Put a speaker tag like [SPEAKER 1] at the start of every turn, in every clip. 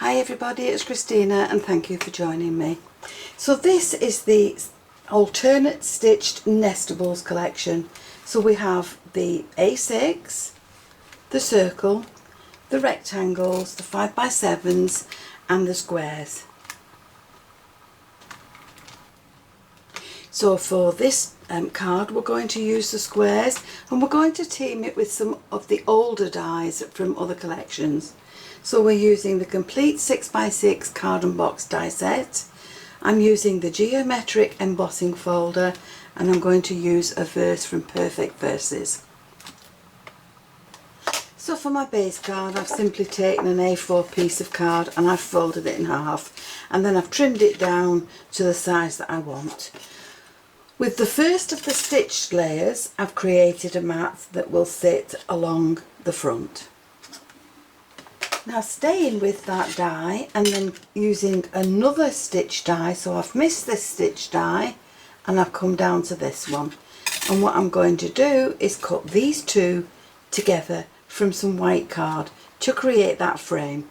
[SPEAKER 1] Hi everybody, it's Christina and thank you for joining me. So this is the alternate stitched Nestables collection. So we have the A6, the circle, the rectangles, the 5x7s and the squares. So for this card we're going to use the squares and we're going to team it with some of the older dies from other collections. So we're using the complete 6x6 card and box die set. I'm using the geometric embossing folder and I'm going to use a verse from Perfect Verses. So for my base card I've simply taken an A4 piece of card and I've folded it in half and then I've trimmed it down to the size that I want. With the first of the stitched layers I've created a mat that will sit along the front. Now staying with that die and then using another stitch die, so I've missed this stitch die and I've come down to this one, and what I'm going to do is cut these two together from some white card to create that frame.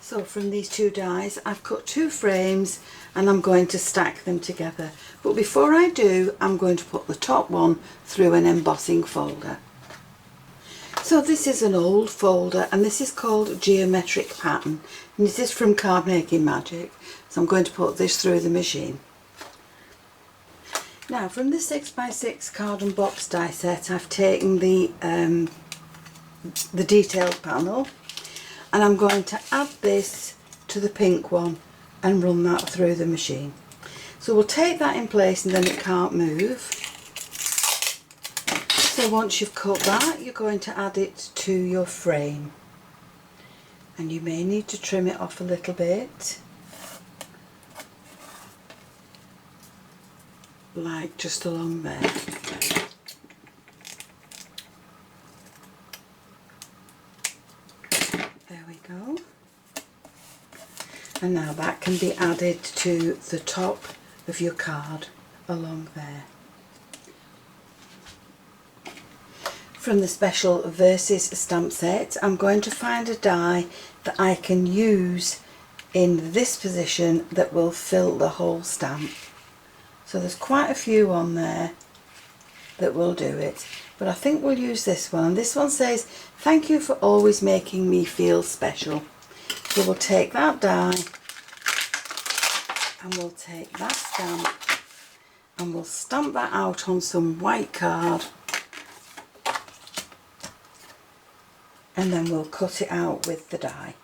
[SPEAKER 1] So from these two dies I've cut two frames and I'm going to stack them together, but before I do I'm going to put the top one through an embossing folder. So this is an old folder and this is called Geometric Pattern and this is from Card Making Magic, so I'm going to put this through the machine. Now from the 6x6 card and box die set I've taken the detailed panel and I'm going to add this to the pink one and run that through the machine. So we'll take that in place and then it can't move. So once you've cut that, you're going to add it to your frame and you may need to trim it off a little bit, like just along there. There we go. And now that can be added to the top of your card along there. From the special Verses stamp set I'm going to find a die that I can use in this position that will fill the whole stamp. So there's quite a few on there that will do it, but I think we'll use this one, and this one says thank you for always making me feel special. So we'll take that die and we'll take that stamp and we'll stamp that out on some white card. And then we'll cut it out with the die.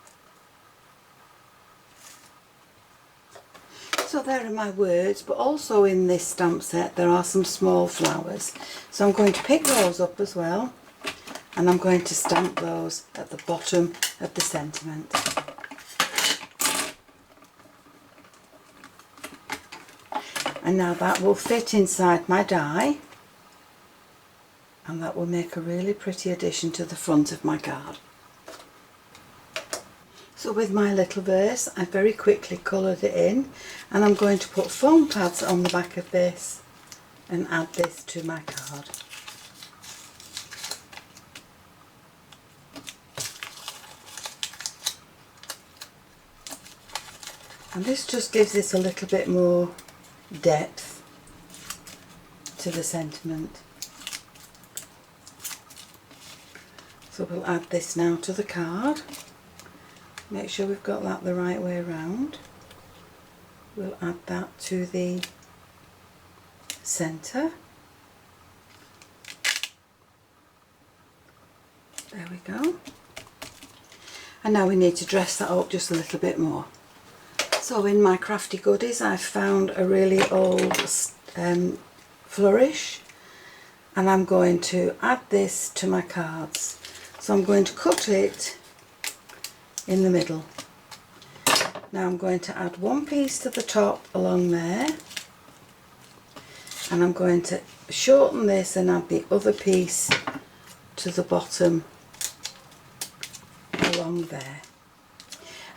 [SPEAKER 1] So there are my words, but also in this stamp set there are some small flowers. So I'm going to pick those up as well and I'm going to stamp those at the bottom of the sentiment. And now that will fit inside my die. And that will make a really pretty addition to the front of my card. So with my little verse I very quickly coloured it in and I'm going to put foam pads on the back of this and add this to my card. And this just gives this a little bit more depth to the sentiment. So we'll add this now to the card. Make sure we've got that the right way around. We'll add that to the centre. There we go. And now we need to dress that up just a little bit more. So in my crafty goodies I've found a really old flourish and I'm going to add this to my cards. So I'm going to cut it in the middle. Now I'm going to add one piece to the top along there and I'm going to shorten this and add the other piece to the bottom along there.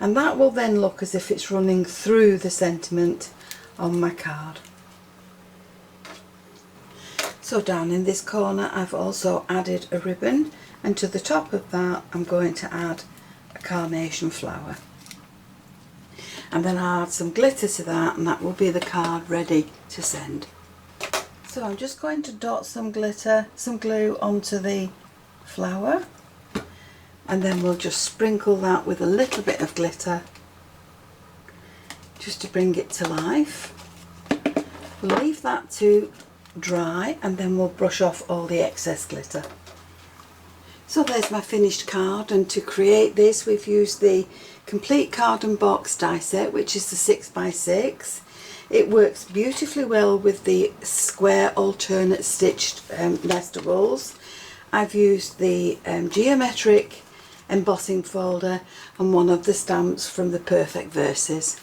[SPEAKER 1] And that will then look as if it's running through the sentiment on my card. So down in this corner I've also added a ribbon, and to the top of that I'm going to add a carnation flower. and then I'll add some glitter to that, and that will be the card ready to send. So I'm just going to dot some glitter, some glue onto the flower, and then we'll just sprinkle that with a little bit of glitter just to bring it to life. We'll leave that to dry, and then we'll brush off all the excess glitter. So there's my finished card, and to create this we've used the Complete Card and Box die set, which is the 6x6. It works beautifully well with the square alternate stitched Nestables. I've used the geometric embossing folder and one of the stamps from the Perfect Verses.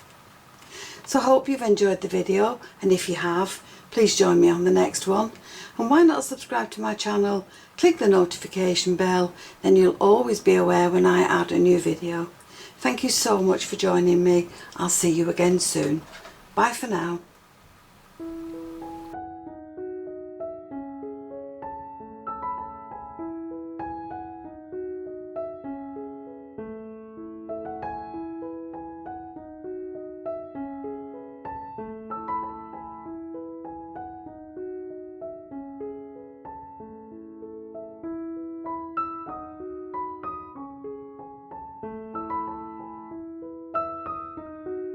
[SPEAKER 1] So I hope you've enjoyed the video, and if you have, please join me on the next one. And why not subscribe to my channel, click the notification bell, then you'll always be aware when I add a new video. Thank you so much for joining me. I'll see you again soon. Bye for now.